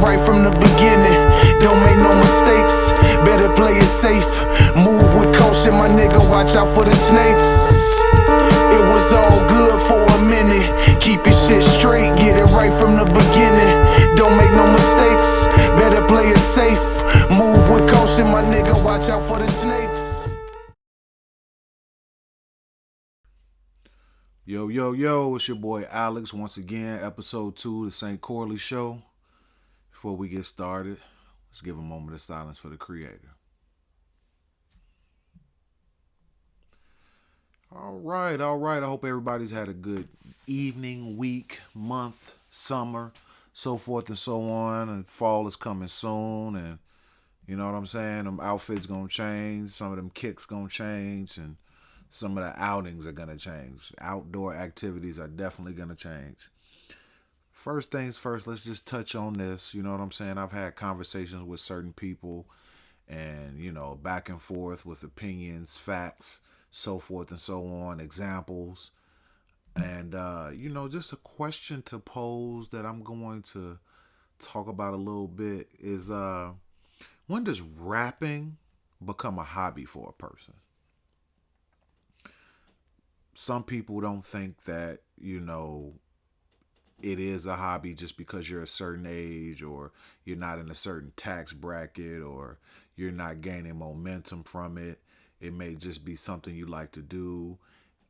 right from the beginning. Don't make no mistakes, better play it safe. Move with caution, my nigga, watch out for the snakes. It was all good for a minute. Keep your shit straight, get it right from the beginning. Don't make no mistakes, better play it safe. Move with caution, my nigga, watch out for the snakes. Yo, it's your boy Alex once again, episode 2 of the St. Corley Show. Before we get started, let's give a moment of silence for the creator. All right. I hope everybody's had a good evening, week, month, summer, so forth and so on. And fall is coming soon, and you know what I'm saying? Them outfits gonna change, some of them kicks gonna change, and some of the outings are gonna change. Outdoor activities are definitely gonna change. First things first, let's just touch on this. You know what I'm saying? I've had conversations with certain people and, back and forth with opinions, facts, so forth and so on, examples. And, just a question to pose that I'm going to talk about a little bit is when does rapping become a hobby for a person? Some people don't think that, it is a hobby just because you're a certain age or you're not in a certain tax bracket or you're not gaining momentum from it. It may just be something you like to do.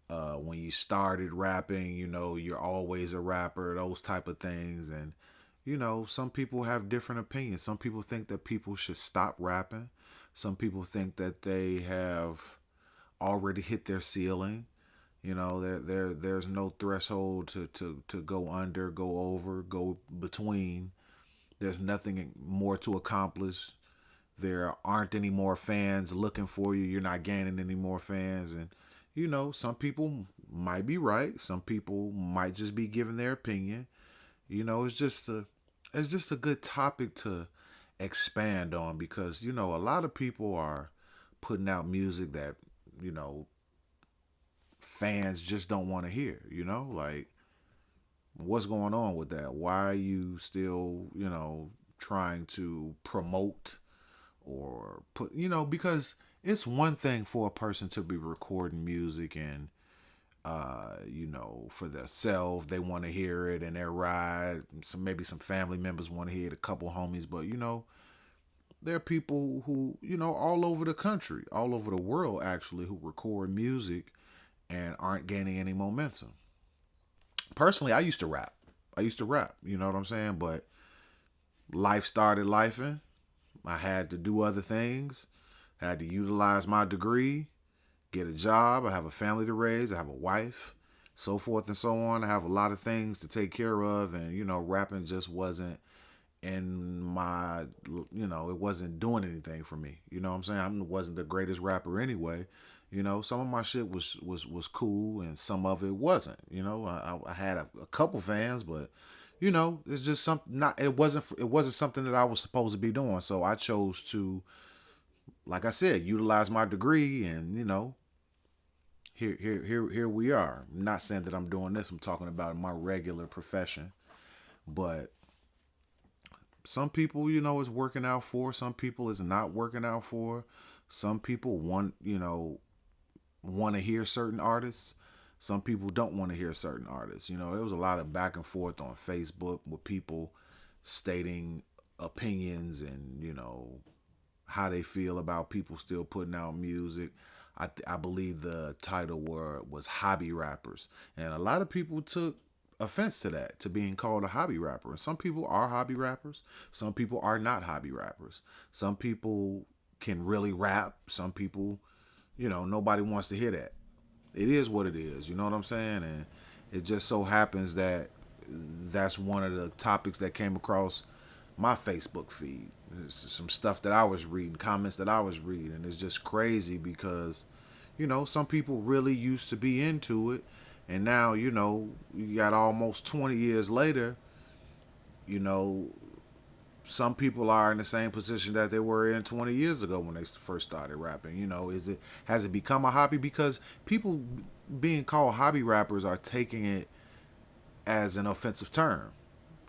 When you started rapping, you're always a rapper, those type of things. And, some people have different opinions. Some people think that people should stop rapping. Some people think that they have already hit their ceiling. There's no threshold to go under, go over, go between. There's nothing more to accomplish. There aren't any more fans looking for you. You're not gaining any more fans. And, some people might be right. Some people might just be giving their opinion. It's just a good topic to expand on because, a lot of people are putting out music that, fans just don't want to hear, like what's going on with that? Why are you still, trying to promote or put, because it's one thing for a person to be recording music and, for themselves, they want to hear it and their ride. Maybe some family members want to hear it, a couple homies, but, there are people who, all over the country, all over the world, actually, who record music and aren't gaining any momentum. Personally, I used to rap. You know what I'm saying? But life started lifing. I had to do other things. I had to utilize my degree, get a job. I have a family to raise. I have a wife, so forth and so on. I have a lot of things to take care of. And, rapping just wasn't in my, it wasn't doing anything for me. You know what I'm saying? I wasn't the greatest rapper anyway. Some of my shit was cool and some of it wasn't. I had a couple fans, but it's just something. It wasn't something that I was supposed to be doing. So I chose to, like I said, utilize my degree, and here we are. I'm not saying that I'm doing this. I'm talking about my regular profession, but some people, is working out for. Some people is not working out for. Some people want to hear certain artists. Some people don't want to hear certain artists. There was a lot of back and forth on Facebook with people stating opinions and, how they feel about people still putting out music. I believe the title was hobby rappers. And a lot of people took offense to that, to being called a hobby rapper. And some people are hobby rappers. Some people are not hobby rappers. Some people can really rap. Some people, nobody wants to hear that. It is what it is. You know what I'm saying? And it just so happens that that's one of the topics that came across my Facebook feed. It's some stuff that I was reading, comments that I was reading. It's just crazy because, some people really used to be into it. And now, you got almost 20 years later, some people are in the same position that they were in 20 years ago when they first started rapping. Has it become a hobby? Because people being called hobby rappers are taking it as an offensive term.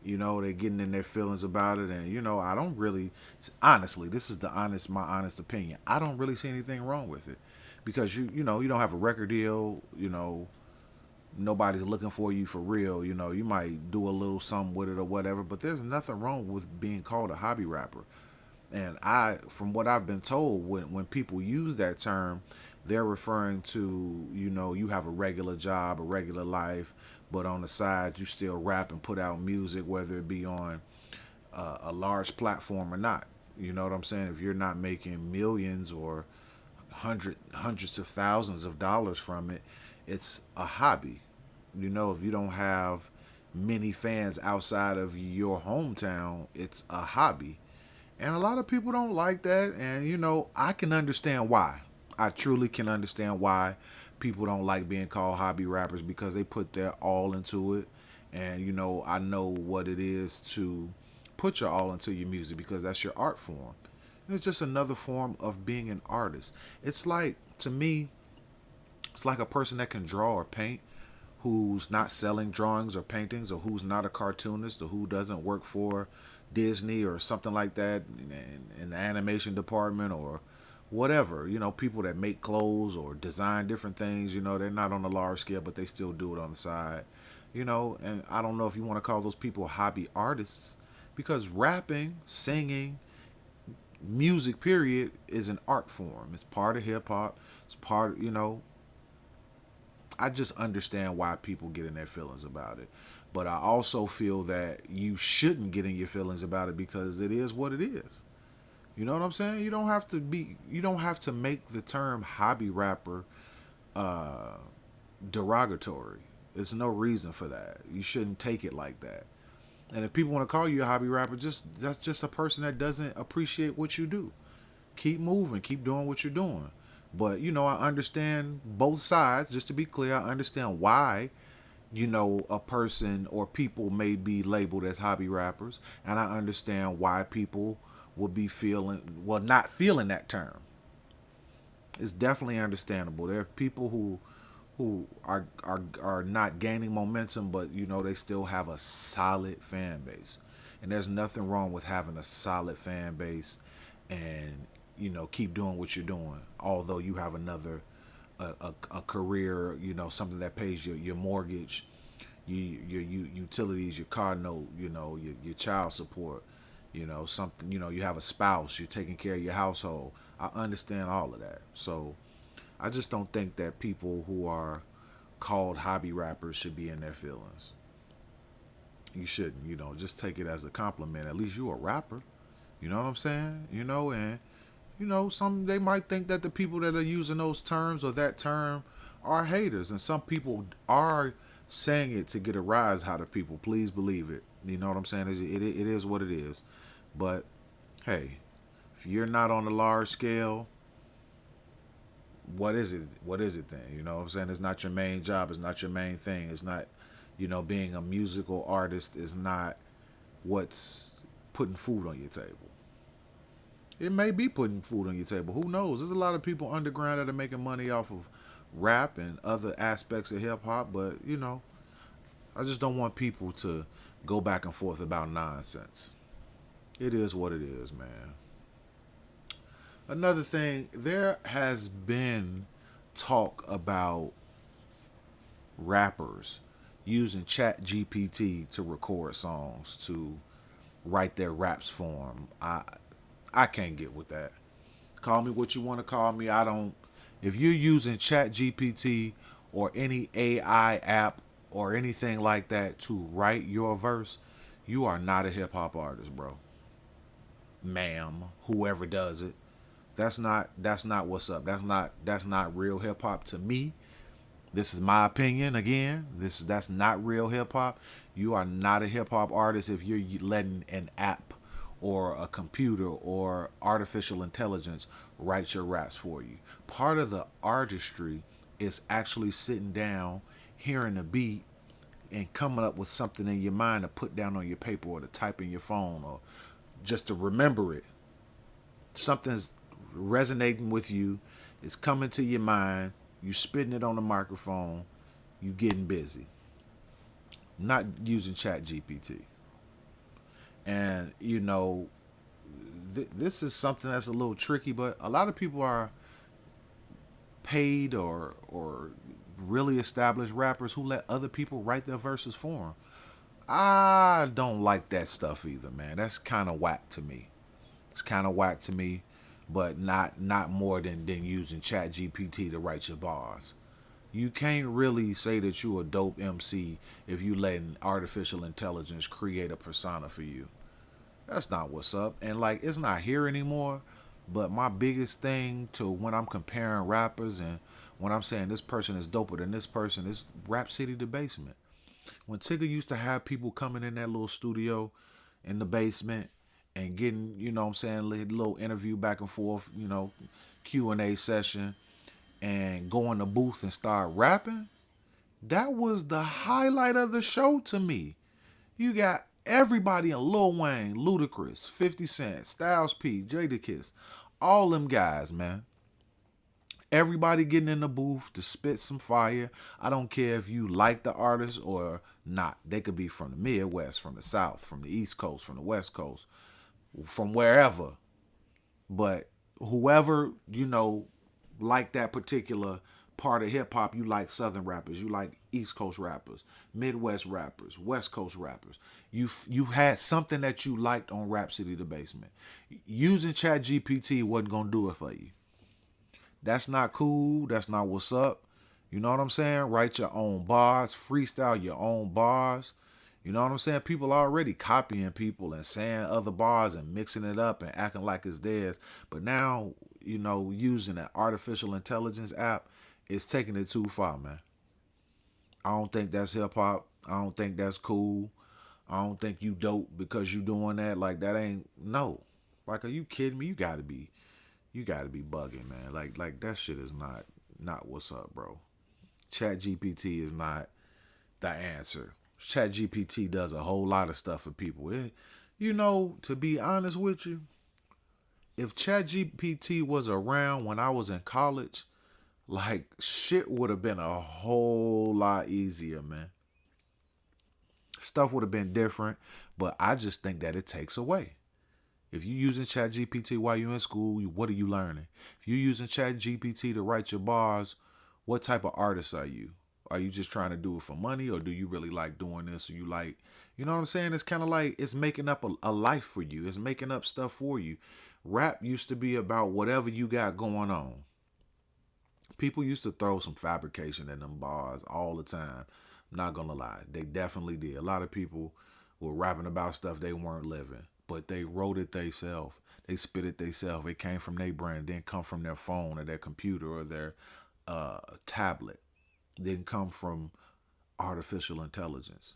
You know, they're getting in their feelings about it, and you know, I don't really, honestly, this is my honest opinion. I don't really see anything wrong with it, because you know, you don't have a record deal. You know, nobody's looking for you for real. You know, you might do a little something with it or whatever, but there's nothing wrong with being called a hobby rapper. And from what I've been told, when people use that term, they're referring to, you know, you have a regular job, a regular life, but on the side you still rap and put out music, whether it be on a large platform or not. You know what I'm saying? If you're not making millions or hundreds of thousands of dollars from it, it's a hobby. You know, if you don't have many fans outside of your hometown, it's a hobby. And a lot of people don't like that. And, you know, I can understand why. I truly can understand why people don't like being called hobby rappers, because they put their all into it. And, you know, I know what it is to put your all into your music, because that's your art form. And it's just another form of being an artist. It's like, to me, it's like a person that can draw or paint who's not selling drawings or paintings, or who's not a cartoonist, or who doesn't work for Disney or something like that in the animation department or whatever. You know, people that make clothes or design different things, you know, they're not on a large scale, but they still do it on the side. You know, and I don't know if you want to call those people hobby artists, because rapping, singing, music, period, is an art form. It's part of hip hop. It's part, you know, I just understand why people get in their feelings about it. But I also feel that you shouldn't get in your feelings about it, because it is what it is. You know what I'm saying? You don't have to make the term hobby rapper uh derogatory. There's no reason for that. You shouldn't take it like that. And if people want to call you a hobby rapper, that's just a person that doesn't appreciate what you do. Keep moving, keep doing what you're doing. But you know, I understand both sides. Just to be clear, I understand why, you know, a person or people may be labeled as hobby rappers, and I understand why people would be not feeling that term. It's definitely understandable. There are people who are not gaining momentum, but you know, they still have a solid fan base. And there's nothing wrong with having a solid fan base, and you know, keep doing what you're doing. Although you have another a career, you know, something that pays your mortgage, your utilities, your car note, you know, your child support, you know, something, you know, you have a spouse, you're taking care of your household. I understand all of that. So I just don't think that people who are called hobby rappers should be in their feelings. You shouldn't, you know, just take it as a compliment. At least you a rapper. You know what I'm saying? You know, and you know, some they might think that the people that are using those terms or that term are haters, and some people are saying it to get a rise out of people. Please believe it. You know what I'm saying? It is what it is. But hey, if you're not on a large scale, what is it? What is it then? You know what I'm saying? It's not your main job. It's not your main thing. It's not, you know, being a musical artist is not what's putting food on your table. It may be putting food on your table. Who knows? There's a lot of people underground that are making money off of rap and other aspects of hip hop, but you know, I just don't want people to go back and forth about nonsense. It is what it is, man. Another thing, there has been talk about rappers using Chat GPT to record songs, to write their raps for them. I can't get with that. Call me what you want to call me. I don't. If you're using Chat GPT or any AI app or anything like that to write your verse, you are not a hip hop artist, bro. Ma'am, whoever does it. That's not what's up. That's not real hip hop to me. This is my opinion again. That's not real hip hop. You are not a hip hop artist if you're letting an app or a computer or artificial intelligence write your raps for you. Part of the artistry is actually sitting down, hearing a beat, and coming up with something in your mind to put down on your paper or to type in your phone or just to remember it. Something's resonating with you, it's coming to your mind, you spitting it on the microphone, you getting busy. Not using Chat GPT. And this is something that's a little tricky, but a lot of people are paid or really established rappers who let other people write their verses for them. I don't like that stuff either, man. That's kind of whack to me. It's kind of whack to me, but not more than using Chat GPT to write your bars. You can't really say that you a dope MC if you letting artificial intelligence create a persona for you. That's not what's up. And like it's not here anymore. But my biggest thing to when I'm comparing rappers and when I'm saying this person is doper than this person is Rap City the Basement. When Tigger used to have people coming in that little studio in the basement and getting, what I'm saying, a little interview back and forth, Q&A session and go in the booth and start rapping, that was the highlight of the show to me. You got everybody in Lil Wayne, Ludacris, 50 Cent, Styles P, Jadakiss, all them guys, man. Everybody getting in the booth to spit some fire. I don't care if you like the artist or not. They could be from the Midwest, from the South, from the East Coast, from the West Coast, from wherever. But whoever, like that particular part of hip hop, you like Southern rappers, you like East Coast rappers, Midwest rappers, West Coast rappers. You had something that you liked on Rap City the Basement. Using Chat GPT wasn't gonna do it for you. That's not cool. That's not what's up. You know what I'm saying? Write your own bars, freestyle your own bars. You know what I'm saying? People are already copying people and saying other bars and mixing it up and acting like it's theirs. But now, using an artificial intelligence app is taking it too far, man. I don't think that's hip hop. I don't think that's cool. I don't think you dope because you doing that. Like that ain't no. Like, are you kidding me? You gotta be bugging, man. Like that shit is not what's up, bro. Chat GPT is not the answer. Chat GPT does a whole lot of stuff for people. To be honest with you, if Chat GPT was around when I was in college, like shit would have been a whole lot easier, man. Stuff would have been different, but I just think that it takes away. If you're using Chat GPT while you're in school, what are you learning? If you're using Chat GPT to write your bars, what type of artist are you? Are you just trying to do it for money, or do you really like doing this? Or you like, you know what I'm saying? It's kind of like it's making up a life for you. It's making up stuff for you. Rap used to be about whatever you got going on. People used to throw some fabrication in them bars all the time. I'm not gonna lie, they definitely did. A lot of people were rapping about stuff they weren't living, but they wrote it themselves. They spit it themselves. It came from their brain. It didn't come from their phone or their computer or their tablet. It didn't come from artificial intelligence.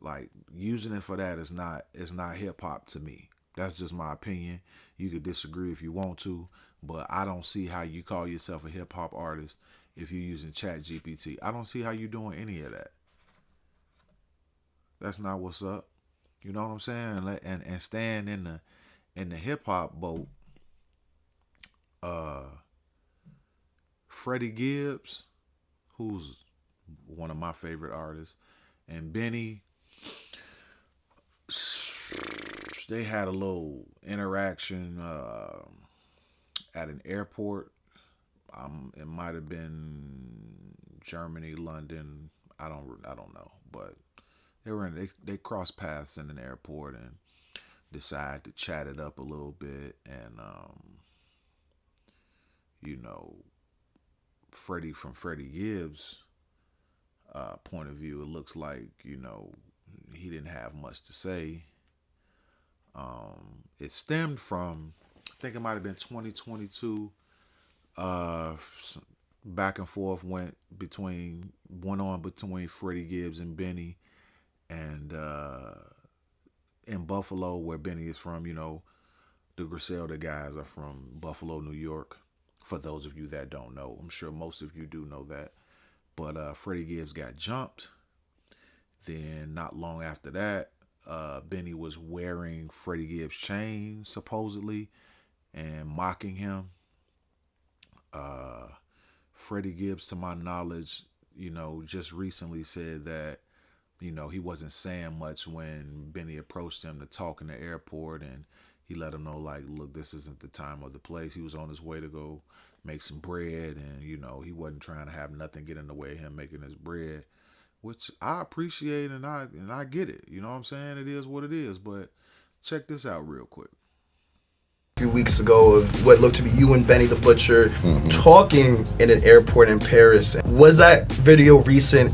Like using it for that is not hip hop to me. That's just my opinion. You could disagree if you want to, but I don't see how you call yourself a hip hop artist if you're using Chat GPT. I don't see how you're doing any of that. That's not what's up. You know what I'm saying? And staying in the hip hop boat, uh Freddie Gibbs, who's one of my favorite artists, and Benny, they had a little interaction at an airport. It might have been Germany, London. I don't know, but they crossed paths in an airport and decided to chat it up a little bit. And you know, from Freddie Gibbs' point of view, it looks like he didn't have much to say. It stemmed from, I think it might have been 2022. Uh, Back and forth went on between Freddie Gibbs and Benny, and in Buffalo, where Benny is from, the Griselda guys are from Buffalo, New York. For those of you that don't know, I'm sure most of you do know that. But Freddie Gibbs got jumped. Then not long after that, Benny was wearing Freddie Gibbs' chain supposedly and mocking him. Freddie Gibbs, to my knowledge, just recently said that you know, he wasn't saying much when Benny approached him to talk in the airport, and he let him know, like, look, this isn't the time or the place. He was on his way to go make some bread, and, you know, he wasn't trying to have nothing get in the way of him making his bread, which I appreciate, and I get it. You know what I'm saying? It is what it is, but check this out real quick. A few weeks ago of what looked to be you and Benny the Butcher talking in an airport in Paris. Was that video recent?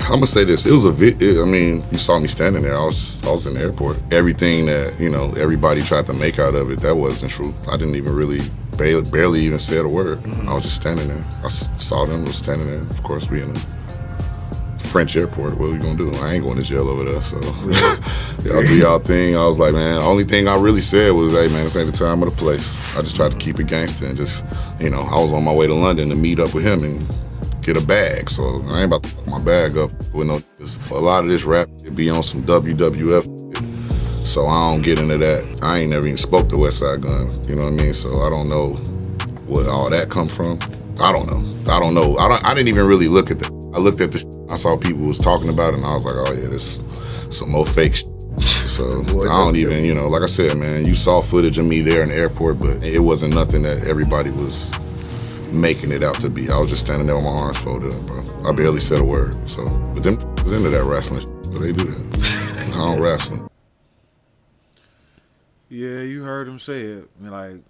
I'm gonna say this. It was I mean, you saw me standing there. I was in the airport. Everything that, you know, everybody tried to make out of it, that wasn't true. I didn't even really, barely even said a word. I was just standing there. I saw them, was standing there. Of course, we in a French airport. What are we gonna do? I ain't going to jail over there, so y'all do y'all thing. I was like, man, the only thing I really said was, hey man, this ain't the time or the place. I just tried to keep it gangster and just, you know, I was on my way to London to meet up with him and get a bag, so I ain't about to fuck my bag up with no. A lot of this rap it be on some WWF, so I don't get into that. I ain't never even spoke to Westside Gun, you know what I mean? So I don't know where all that come from. I don't know. I didn't even really look at that. I looked at the I saw people was talking about it, and I was like, oh yeah, this some more fake shit. So I don't even, you know, like I said, man, you saw footage of me there in the airport, but it wasn't nothing that everybody was making it out to be. I was just standing there with my arms folded up, bro. I barely said a word. So, but them is into that wrestling shit, so they do that. I don't wrestle. Yeah, you heard him say it. I mean, like,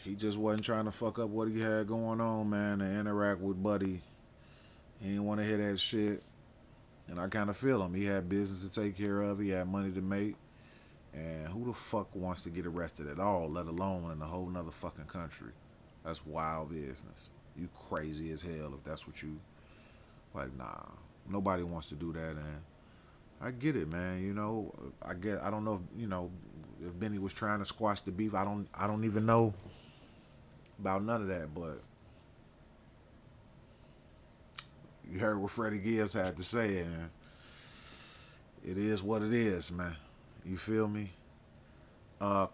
he just wasn't trying to fuck up what he had going on, man, and interact with Buddy. He didn't want to hear that shit. And I kind of feel him. He had business to take care of. He had money to make. And who the fuck wants to get arrested at all, let alone in a whole nother fucking country? That's wild business. You crazy as hell if that's what you... Like, nah. Nobody wants to do that, and I get it, man. You know, I don't know if, you know, if Benny was trying to squash the beef. I don't even know about none of that, but... You heard what Freddie Gibbs had to say, and it is what it is, man. You feel me?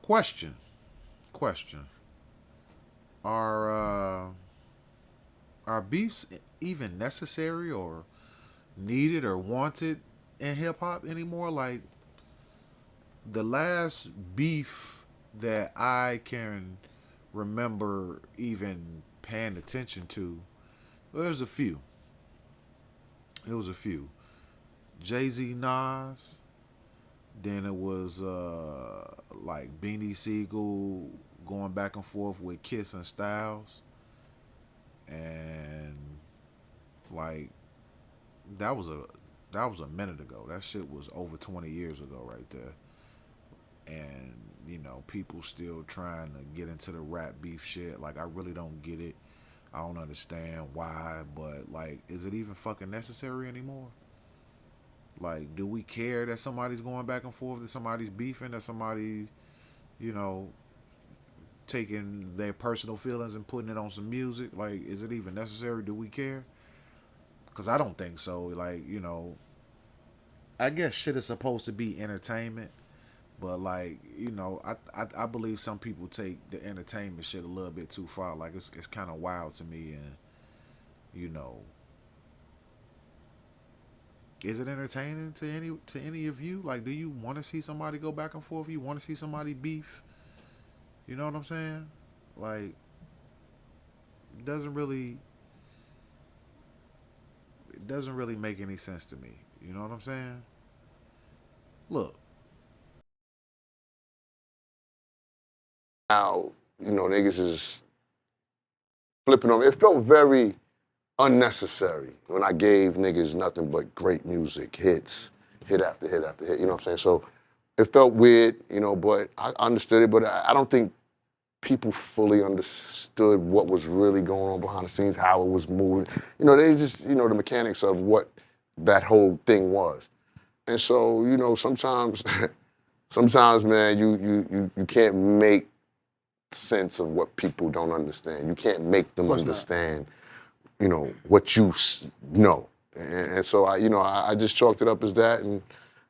Question. Are beefs even necessary or needed or wanted in hip hop anymore? Like, the last beef that I can remember even paying attention to, well, there's a few. It was a few. Jay-Z, Nas. Then it was like Beanie Siegel going back and forth with Kiss and Styles. And like that was a minute ago. That shit was over 20 years ago right there. And, you know, people still trying to get into the rap beef shit. Like, I really don't get it. I don't understand why, but, like, is it even fucking necessary anymore? Like, do we care that somebody's going back and forth, that somebody's beefing, that somebody, you know, taking their personal feelings and putting it on some music? Like, is it even necessary? Do we care? Because I don't think so. Like, you know, I guess shit is supposed to be entertainment. But, like, you know, I believe some people take the entertainment shit a little bit too far. Like, it's kind of wild to me. And, you know, is it entertaining to any of you? Like, do you want to see somebody go back and forth? You want to see somebody beef? You know what I'm saying? Like, it doesn't really make any sense to me. You know what I'm saying? Look. Now, you know, niggas is flipping on me. It felt very unnecessary when I gave niggas nothing but great music, hits, hit after hit after hit, you know what I'm saying? So it felt weird, you know, but I understood it, but I don't think people fully understood what was really going on behind the scenes, how it was moving. You know, they just, you know, the mechanics of what that whole thing was. And so, you know, sometimes, man, you can't make sense of what people don't understand. You can't make them understand, you know, what you know. And so I just chalked it up as that and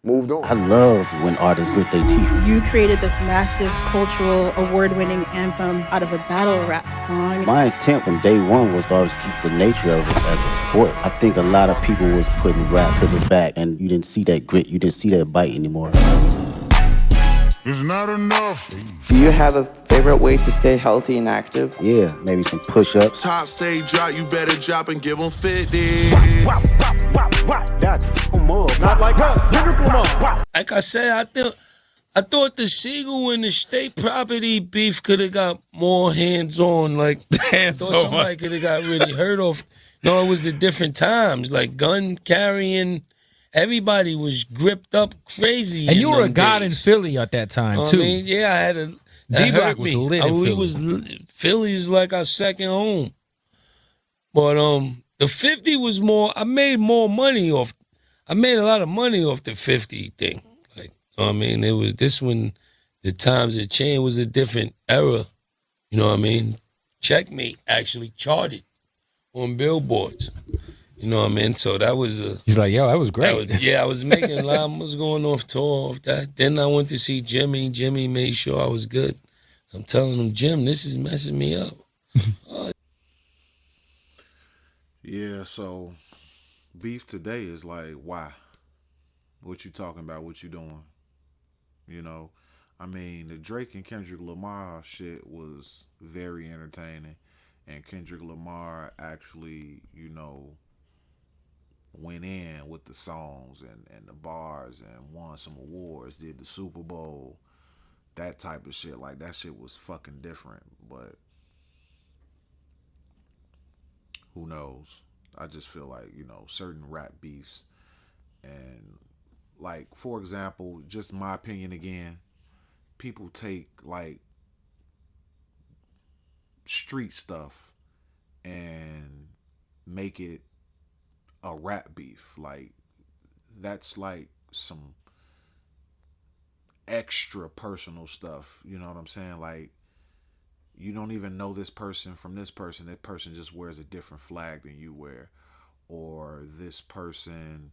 moved on. I love when artists grit their teeth. You created this massive cultural award-winning anthem out of a battle rap song. My intent from day one was to always keep the nature of it as a sport. I think a lot of people was putting rap to the back, and you didn't see that grit, you didn't see that bite anymore. It's not enough. Do you have a favorite way to stay healthy and active? Yeah, maybe some push-ups. Top say drop, you better drop and give them 50. Like I said, I thought the Siegel and the state property beef could have got more hands-on. Like, I thought somebody could have got really hurt off. No, it was the different times. Like, gun carrying, everybody was gripped up crazy. And you were a them god days. in Philly at that time, too. I mean, yeah, I had a... D-Block was lit in Philly. Philly's like our second home. But the 50 was more... I made more money off... I made a lot of money off the 50 thing. Like, I mean, it was this when the times had changed. It was a different era. You know what I mean? Checkmate actually charted on billboards. You know what I mean? So that was a... He's like, yo, that was great. I was making a lot. I was going off tour off that. Then I went to see Jimmy. Jimmy made sure I was good. So I'm telling him, Jim, this is messing me up. Yeah, so beef today is like, why? What you talking about? What you doing? You know, I mean, the Drake and Kendrick Lamar shit was very entertaining. And Kendrick Lamar actually, you know, went in with the songs and the bars and won some awards, did the Super Bowl, that type of shit. Like, that shit was fucking different. But who knows? I just feel like, you know, certain rap beefs and, like, for example, just my opinion again, people take, like, street stuff and make it a rap beef. Like, that's like some extra personal stuff. You know what I'm saying? Like, you don't even know this person from this person. That person just wears a different flag than you wear. Or this person,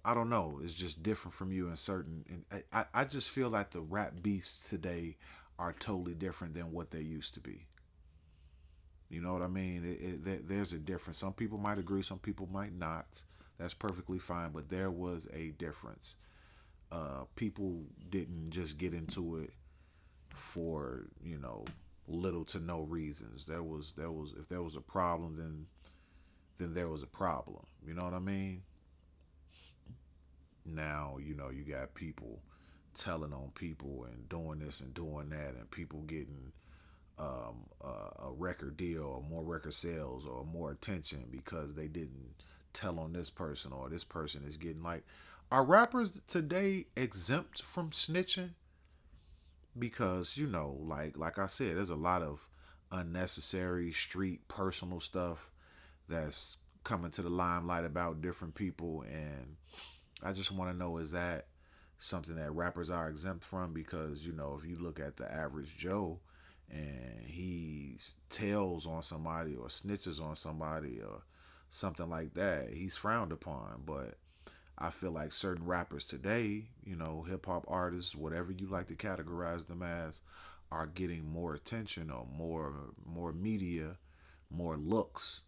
I don't know, is just different from you in certain... And I just feel like the rap beefs today are totally different than what they used to be. You know what I mean? There's a difference. Some people might agree, some people might not. That's perfectly fine, but there was a difference. People didn't just get into it for, you know, little to no reasons. There was if there was a problem, then there was a problem. You know what I mean? Now, you know, you got people telling on people and doing this and doing that, and people getting a record deal or more record sales or more attention because they didn't tell on this person, or this person is getting, like, are rappers today exempt from snitching? Because, you know, like I said, there's a lot of unnecessary street personal stuff that's coming to the limelight about different people, and I just want to know, is that something that rappers are exempt from? Because, you know, if you look at the average Joe and he tells on somebody or snitches on somebody or something like that, he's frowned upon. But I feel like certain rappers today, you know, hip-hop artists, whatever you like to categorize them as, are getting more attention or more media, more looks,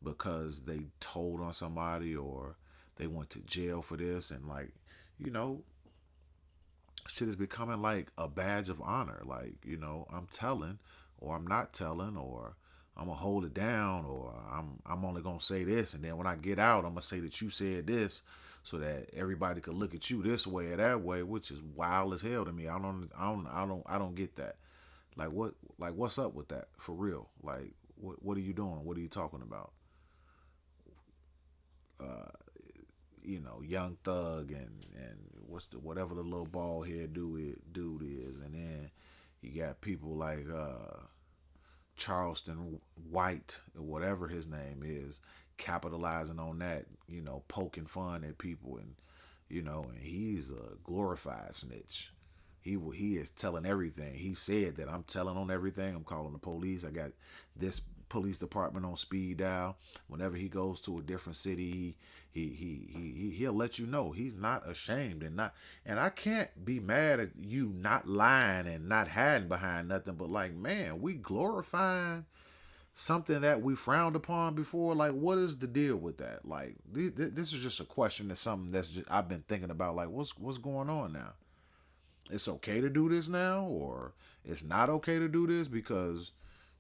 because they told on somebody or they went to jail for this. And, like, you know, shit is becoming like a badge of honor. Like, you know, I'm telling, or I'm not telling, or I'm gonna hold it down, or I'm only gonna say this, and then when I get out, I'm gonna say that you said this, so that everybody could look at you this way or that way, which is wild as hell to me. I don't get that. Like, what's up with that for real? Like, what are you doing? What are you talking about? You know, Young Thug and whatever the little bald head dude is, and then you got people like Charleston White or whatever his name is, capitalizing on that, you know, poking fun at people, and, you know, and he's a glorified snitch. He is telling everything. He said that I'm telling on everything. I'm calling the police. I got this police department on speed dial. Whenever he goes to a different city, he'll let you know he's not ashamed, and I can't be mad at you not lying and not hiding behind nothing. But, like, man, we glorifying something that we frowned upon before? Like, what is the deal with that? Like, this is just a question. That's something that's just, I've been thinking about. Like, what's going on now? It's okay to do this now, or it's not okay to do this? Because,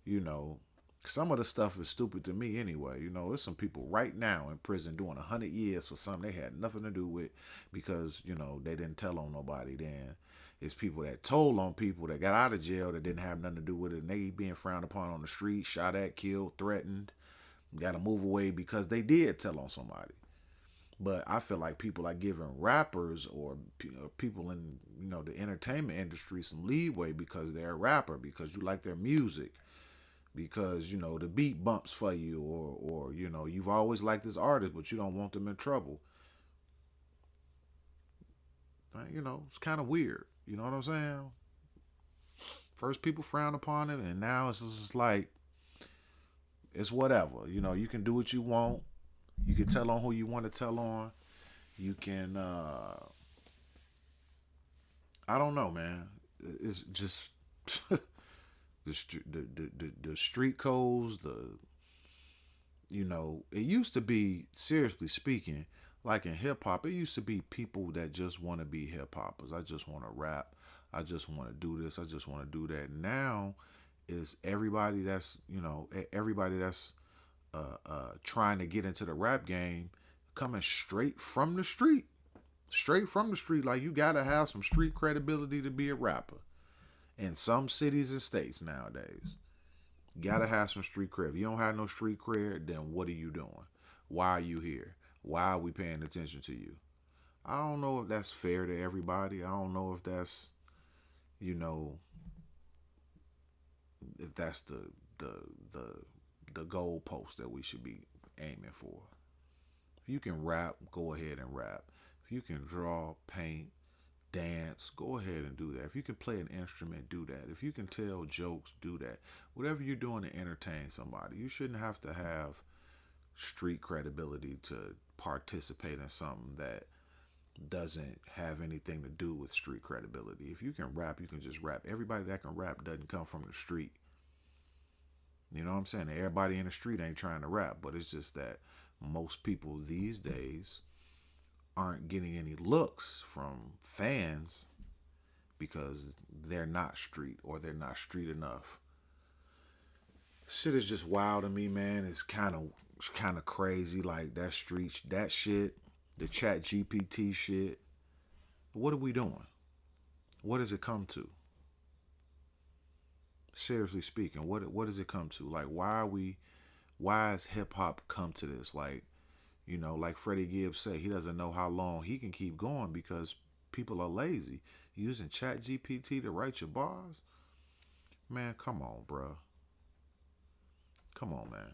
you know, some of the stuff is stupid to me anyway. You know, there's some people right now in prison doing 100 years for something they had nothing to do with because, you know, they didn't tell on nobody. Then it's people that told on people that got out of jail that didn't have nothing to do with it, and they being frowned upon on the street, shot at, killed, threatened, got to move away because they did tell on somebody. But I feel like people are giving rappers or people in, you know, the entertainment industry some leeway because they're a rapper, because you like their music, because, you know, the beat bumps for you, or you know, you've always liked this artist, but you don't want them in trouble. You know, it's kind of weird. You know what I'm saying? First people frowned upon it, and now it's just like, it's whatever. You know, you can do what you want. You can tell on who you want to tell on. You can, I don't know, man. It's just the street codes, you know, it used to be, seriously speaking, like in hip hop, it used to be people that just want to be hip hoppers. I just want to rap. I just want to do this. I just want to do that. Now is everybody that's, you know, everybody that's trying to get into the rap game coming straight from the street. Like, you got to have some street credibility to be a rapper. In some cities and states nowadays, you got to have some street cred. If you don't have no street cred, then what are you doing? Why are you here? Why are we paying attention to you? I don't know if that's fair to everybody. I don't know if that's, you know, if that's the goalpost that we should be aiming for. If you can rap, go ahead and rap. If you can draw, paint, dance, go ahead and do that. If you can play an instrument, do that. If you can tell jokes, do that. Whatever you're doing to entertain somebody, you shouldn't have to have street credibility to participate in something that doesn't have anything to do with street credibility. If you can rap, you can just rap. Everybody that can rap doesn't come from the street. You know what I'm saying? Everybody in the street ain't trying to rap, but it's just that most people these days aren't getting any looks from fans because they're not street, or they're not street enough. Shit is just wild to me, man. It's kind of crazy, like that street, that shit, the chat GPT shit. What are we doing? What does it come to? Seriously speaking, what does it come to? Like, why has hip hop come to this? Like, you know, like Freddie Gibbs said, he doesn't know how long he can keep going because people are lazy. Using chat GPT to write your bars? Man, come on, bro. Come on, man.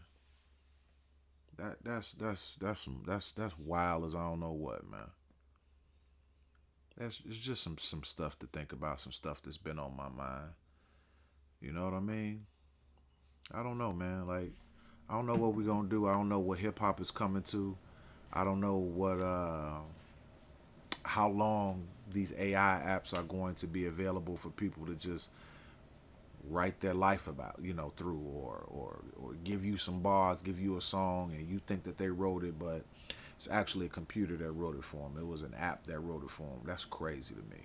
That's wild as I don't know what, man. It's just some stuff to think about, some stuff that's been on my mind. You know what I mean? I don't know, man. Like, I don't know what we're gonna do. I don't know what hip hop is coming to. I don't know what how long these AI apps are going to be available for people to just write their life about, you know, through, or give you some bars, give you a song, and you think that they wrote it, but it's actually a computer that wrote it for them. It was an app that wrote it for them. That's crazy to me.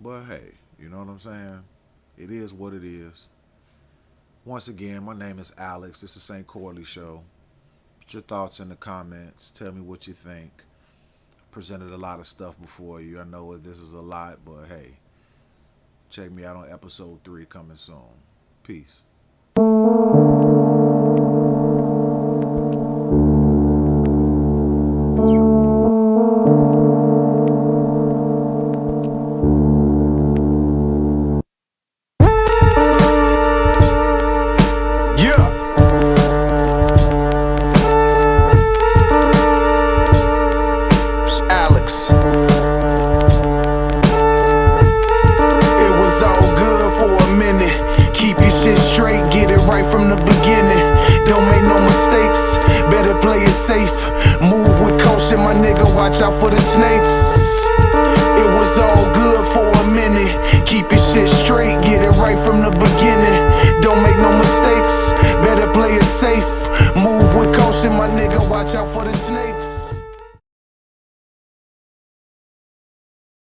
But hey, you know what I'm saying? It is what it is. Once again, my name is Alex. This is St. Corley Show. Put your thoughts in the comments. Tell me what you think. Presented a lot of stuff before you. I know this is a lot, but hey, check me out on episode 3 coming soon. Peace. Safe, move with caution, my nigga, watch out for the snakes. It was all good for a minute. Keep your shit straight, get it right from the beginning. Don't make no mistakes. safe. Move with caution, my nigga, watch out for the snakes.